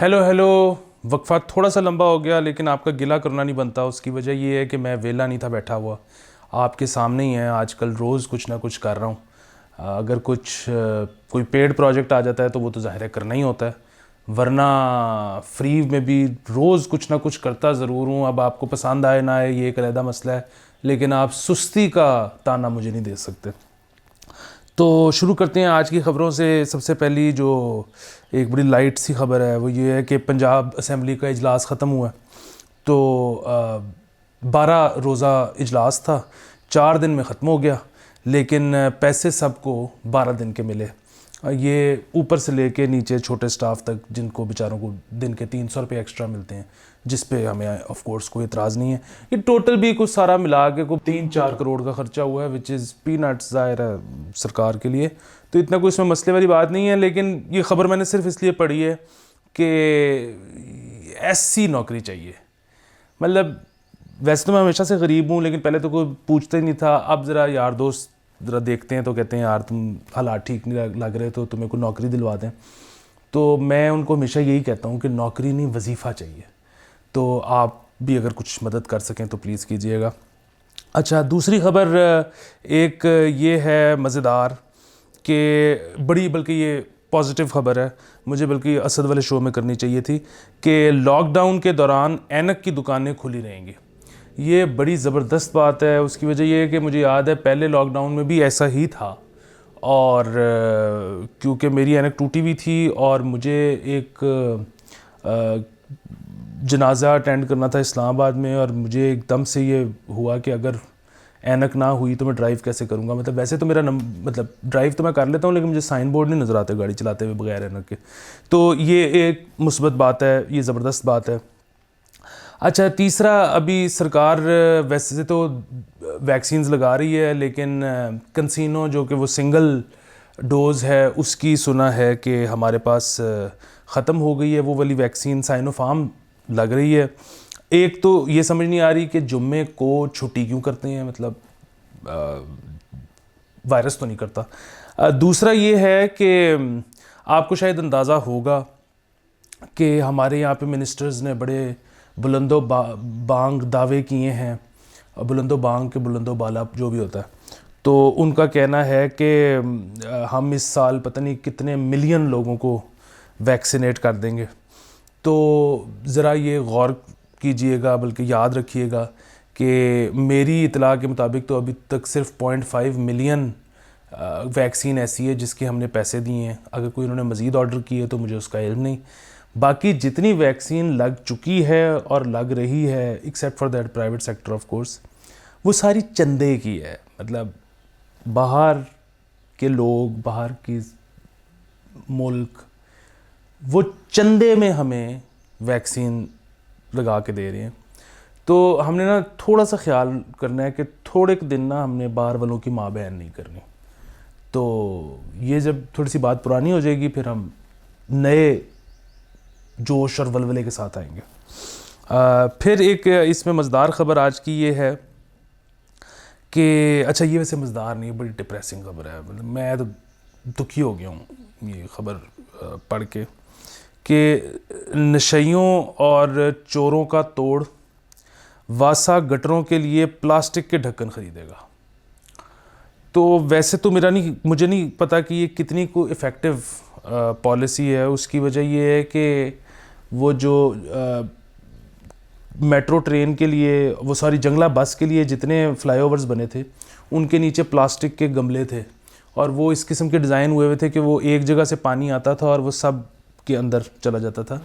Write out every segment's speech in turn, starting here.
Hello वक्फा थोड़ा सा लंबा हो गया, लेकिन आपका गिला करना नहीं बनता। उसकी वजह ये है कि मैं वेला नहीं था बैठा हुआ, आपके सामने ही है। आजकल रोज़ कुछ ना कुछ कर रहा हूँ। अगर कोई पेड प्रोजेक्ट आ जाता है तो वो तो ज़ाहिर है करना ही होता है, वरना फ्री में भी रोज़ कुछ ना कुछ करता ज़रूर हूँ। अब आपको पसंद आए ना आए ये एक अलग मसला है, लेकिन आप सुस्ती का ताना मुझे नहीं दे सकते। तो शुरू करते हैं आज की ख़बरों से। सबसे पहली जो एक बड़ी लाइट सी ख़बर है वो ये है कि पंजाब असम्बली का इजलास ख़त्म हुआ है। तो 12 रोज़ा इजलास था, 4 दिन में ख़त्म हो गया, लेकिन पैसे सबको 12 दिन के मिले। ये ऊपर से लेके नीचे छोटे स्टाफ तक, जिनको बेचारों को दिन के 300 रुपये एक्स्ट्रा मिलते हैं, जिस पे हमें ऑफ कोर्स कोई इतराज़ नहीं है। ये टोटल भी कुछ सारा मिला के को 3-4 करोड़ का ख़र्चा हुआ है, विच इज़ पीनट्स ज़ाहिर है सरकार के लिए। तो इतना कोई इसमें मसले वाली बात नहीं है। लेकिन ये ख़बर मैंने सिर्फ इसलिए पढ़ी है कि ऐसी नौकरी चाहिए। मतलब वैसे तो मैं हमेशा से गरीब हूँ, लेकिन पहले तो कोई पूछता ही नहीं था। अब ज़रा यार दोस्त ज़रा देखते हैं तो कहते हैं यार तुम हालात ठीक नहीं लग रहे, तो तुम्हें कोई नौकरी दिलवा दें। तो मैं उनको हमेशा यही कहता हूँ कि नौकरी नहीं, वजीफ़ा चाहिए। तो आप भी अगर कुछ मदद कर सकें तो प्लीज़ कीजिएगा। अच्छा, दूसरी ख़बर एक ये है मज़ेदार कि बड़ी, बल्कि ये पॉजिटिव ख़बर है, मुझे बल्कि असद वाले शो में करनी चाहिए थी, कि लॉकडाउन के दौरान ऐनक की दुकानें खुली रहेंगी। ये बड़ी ज़बरदस्त बात है। उसकी वजह ये है कि मुझे याद है पहले लॉकडाउन में भी ऐसा ही था, और क्योंकि मेरी ऐनक टूटी हुई थी और मुझे एक जनाजा अटेंड करना था इस्लामाबाद में, और मुझे एकदम से ये हुआ कि अगर ऐनक ना हुई तो मैं ड्राइव कैसे करूँगा। मतलब वैसे तो मेरा मतलब ड्राइव तो मैं कर लेता हूँ, लेकिन मुझे साइन बोर्ड नहीं नज़र आते गाड़ी चलाते हुए बगैर ऐनक के। तो ये एक मुस्बत बात है, ये ज़बरदस्त बात है। अच्छा, तीसरा, अभी सरकार वैसे तो वैक्सीन्स लगा रही है, लेकिन कंसीनो जो कि वो सिंगल डोज़ है उसकी सुना है कि हमारे पास ख़त्म हो गई है वो वाली वैक्सीन। साइनोफार्म लग रही है। एक तो ये समझ नहीं आ रही कि जुम्मे को छुट्टी क्यों करते हैं, मतलब वायरस तो नहीं करता। दूसरा ये है कि आपको शायद अंदाज़ा होगा कि हमारे यहाँ पे मिनिस्टर्स ने बड़े बुलंदो बांग दावे किए हैं, बुलंदो बांग के बुलंदो बाला जो भी होता है। तो उनका कहना है कि हम इस साल पता नहीं कितने मिलियन लोगों को वैक्सीनेट कर देंगे। तो ज़रा ये गौर कीजिएगा, बल्कि याद रखिएगा कि मेरी इतला के मुताबिक तो अभी तक सिर्फ 0.5 मिलियन वैक्सीन ऐसी है जिसके हमने पैसे दिए हैं। अगर कोई उन्होंने मज़ीद ऑर्डर किए तो मुझे उसका इल्म नहीं। बाकी जितनी वैक्सीन लग चुकी है और लग रही है, except for that private sector of course, वो सारी चंदे की है। मतलब बाहर के लोग, बाहर की मुल्क, वो चंदे में हमें वैक्सीन लगा के दे रहे हैं। तो हमने ना थोड़ा सा ख्याल करना है कि थोड़े के दिन ना हमने बाहर वालों की माँ बहन नहीं करनी। तो ये जब थोड़ी सी बात पुरानी हो जाएगी, फिर हम नए जोश और वलवले के साथ आएंगे। फिर एक इसमें मज़ेदार ख़बर आज की ये है कि, अच्छा ये वैसे मज़ेदार नहीं, बड़ी डिप्रेसिंग ख़बर है। मतलब मैं तो दुखी हो गया हूँ ये ख़बर पढ़ के, कि नशइयों और चोरों का तोड़, वासा गटरों के लिए प्लास्टिक के ढक्कन ख़रीदेगा। तो वैसे तो मुझे नहीं पता कि ये कितनी को इफ़ेक्टिव पॉलिसी है। उसकी वजह ये है कि वो जो मेट्रो ट्रेन के लिए, वो सारी जंगला बस के लिए जितने फ्लाईओवर्स बने थे, उनके नीचे प्लास्टिक के गमले थे, और वो इस किस्म के डिज़ाइन हुए थे कि वो एक जगह से पानी आता था और वो सब के अंदर चला जाता था।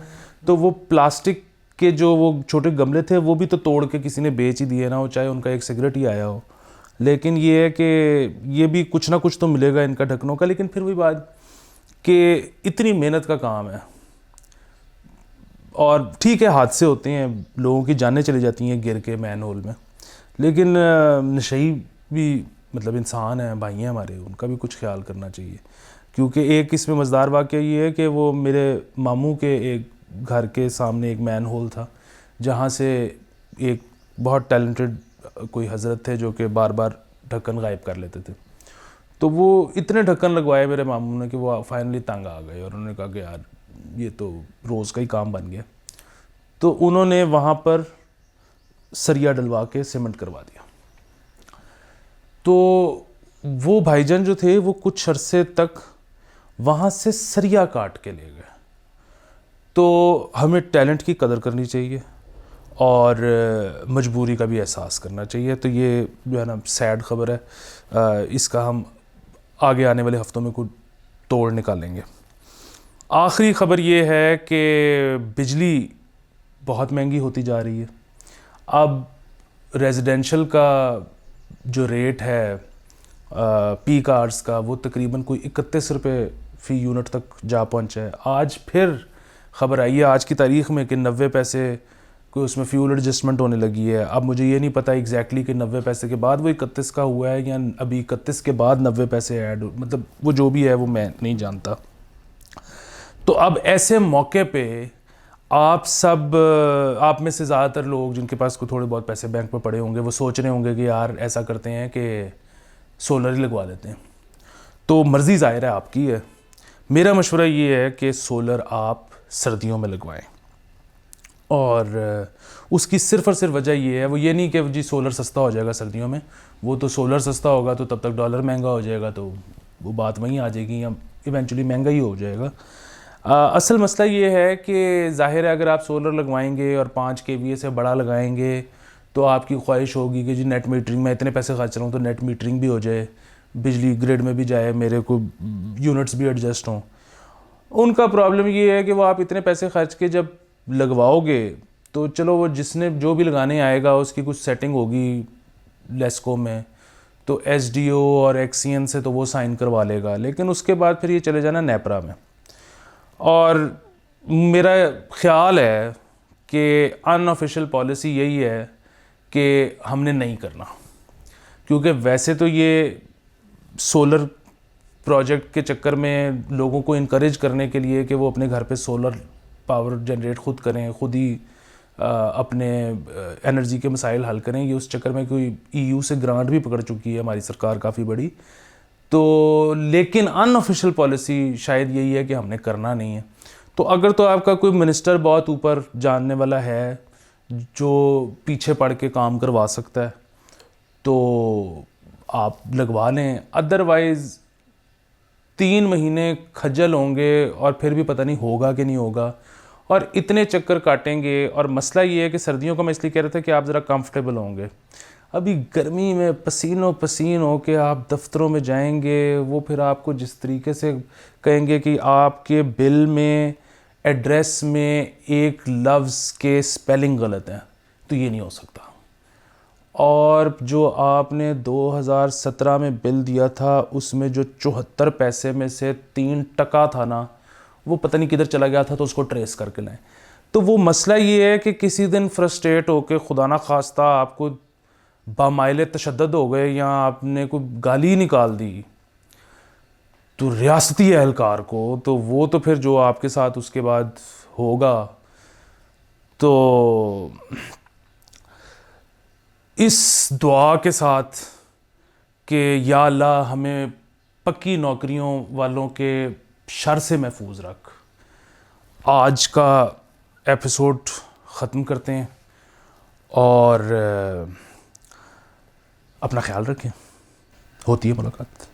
तो वो प्लास्टिक के जो वो छोटे गमले थे वो भी तो तोड़ के किसी ने बेच ही दिए ना हो, चाहे उनका एक सिगरेट ही आया हो। लेकिन ये है कि ये भी कुछ ना कुछ तो मिलेगा इनका ढक्कनों का। लेकिन फिर वही बात कि इतनी मेहनत का काम है, और ठीक है हादसे होते हैं, लोगों की जानें चली जाती हैं गिर के मैन होल में, लेकिन नशई भी मतलब इंसान है, भाई हैं हमारे, उनका भी कुछ ख्याल करना चाहिए। क्योंकि एक इसमें मज़ेदार वाक़या ये है कि वो मेरे मामू के एक घर के सामने एक मैन होल था, जहाँ से एक बहुत टैलेंटेड कोई हज़रत थे जो कि बार बार ढक्कन गायब कर लेते थे। तो वो इतने ढक्कन लगवाए मेरे मामू ने कि वो फाइनली तंग आ गए, और उन्होंने कहा कि यार یہ تو روز کا ہی کام بن گیا. تو انہوں نے وہاں پر سریا ڈلوا کے سیمنٹ کروا دیا. تو وہ بھائی جان جو تھے وہ کچھ عرصے تک وہاں سے سریا کاٹ کے لے گئے. تو ہمیں ٹیلنٹ کی قدر کرنی چاہیے اور مجبوری کا بھی احساس کرنا چاہیے. تو یہ جو ہے نا سیڈ خبر ہے, اس کا ہم آگے آنے والے ہفتوں میں کوئی توڑ نکالیں گے. آخری خبر یہ ہے کہ بجلی بہت مہنگی ہوتی جا رہی ہے. اب ریزیڈینشل کا جو ریٹ ہے پیک آورس کا وہ تقریباً کوئی 31 روپے فی یونٹ تک جا پہنچا ہے. آج پھر خبر آئی ہے آج کی تاریخ میں کہ 90 پیسے کوئی اس میں فیول ایڈجسٹمنٹ ہونے لگی ہے. اب مجھے یہ نہیں پتہ ایگزیکٹلی کہ 90 پیسے کے بعد وہ 31 کا ہوا ہے یا ابھی 31 کے بعد 90 پیسے ایڈ, مطلب وہ جو بھی ہے وہ میں نہیں جانتا. تو اب ایسے موقع پہ آپ میں سے زیادہ تر لوگ جن کے پاس کوئی تھوڑے بہت پیسے بینک میں پڑے ہوں گے وہ سوچ رہے ہوں گے کہ یار ایسا کرتے ہیں کہ سولر ہی لگوا دیتے ہیں. تو مرضی ظاہر ہے آپ کی ہے. میرا مشورہ یہ ہے کہ سولر آپ سردیوں میں لگوائیں, اور اس کی صرف اور صرف وجہ یہ ہے, وہ یہ نہیں کہ جی سولر سستا ہو جائے گا سردیوں میں, وہ تو سولر سستا ہوگا تو تب تک ڈالر مہنگا ہو جائے گا تو وہ بات وہیں آ جائے گی, یا ایونچولی مہنگا ہی ہو جائے گا. اصل مسئلہ یہ ہے کہ ظاہر ہے اگر آپ سولر لگوائیں گے اور 5 KVA سے بڑا لگائیں گے تو آپ کی خواہش ہوگی کہ جی نیٹ میٹرنگ میں اتنے پیسے خرچ رہا ہوں تو نیٹ میٹرنگ بھی ہو جائے, بجلی گریڈ میں بھی جائے, میرے کو یونٹس بھی ایڈجسٹ ہوں. ان کا پرابلم یہ ہے کہ وہ آپ اتنے پیسے خرچ کے جب لگواؤ گے تو چلو وہ جس نے جو بھی لگانے آئے گا اس کی کچھ سیٹنگ ہوگی لیسکو میں, تو SDO اور ایکسین سے تو وہ سائن کروا لے گا, لیکن اس کے بعد پھر یہ چلے جانا نیپرا میں. اور میرا خیال ہے کہ ان آفیشیل پالیسی یہی ہے کہ ہم نے نہیں کرنا, کیونکہ ویسے تو یہ سولر پروجیکٹ کے چکر میں لوگوں کو انکریج کرنے کے لیے کہ وہ اپنے گھر پہ سولر پاور جنریٹ خود کریں, خود ہی اپنے انرجی کے مسائل حل کریں, یہ اس چکر میں کوئی EU سے گرانٹ بھی پکڑ چکی ہے ہماری سرکار کافی بڑی. تو لیکن ان آفیشیل پالیسی شاید یہی ہے کہ ہم نے کرنا نہیں ہے. تو اگر تو آپ کا کوئی منسٹر بہت اوپر جاننے والا ہے جو پیچھے پڑ کے کام کروا سکتا ہے تو آپ لگوا لیں, ادروائز 3 مہینے کھجل ہوں گے اور پھر بھی پتہ نہیں ہوگا کہ نہیں ہوگا, اور اتنے چکر کاٹیں گے. اور مسئلہ یہ ہے کہ سردیوں کا میں اس لیے کہہ رہا تھا کہ آپ ذرا کمفرٹیبل ہوں گے. ابھی گرمی میں پسینوں پسین ہو کے آپ دفتروں میں جائیں گے, وہ پھر آپ کو جس طریقے سے کہیں گے کہ آپ کے بل میں ایڈریس میں ایک لفظ کے سپیلنگ غلط ہیں, تو یہ نہیں ہو سکتا. اور جو آپ نے 2017 میں بل دیا تھا اس میں جو 74 پیسے میں سے 3% تھا نا, وہ پتہ نہیں کدھر چلا گیا تھا, تو اس کو ٹریس کر کے لائیں. تو وہ مسئلہ یہ ہے کہ کسی دن فرسٹریٹ ہو کے خدا نہ خواستہ آپ کو بامائل تشدد ہو گئے یا آپ نے کوئی گالی نکال دی تو ریاستی اہلکار کو, تو وہ تو پھر جو آپ کے ساتھ اس کے بعد ہوگا. تو اس دعا کے ساتھ کہ یا اللہ ہمیں پکی نوکریوں والوں کے شر سے محفوظ رکھ, آج کا ایپیسوڈ ختم کرتے ہیں اور اپنا خیال رکھیں. ہوتی ہے ملاقات.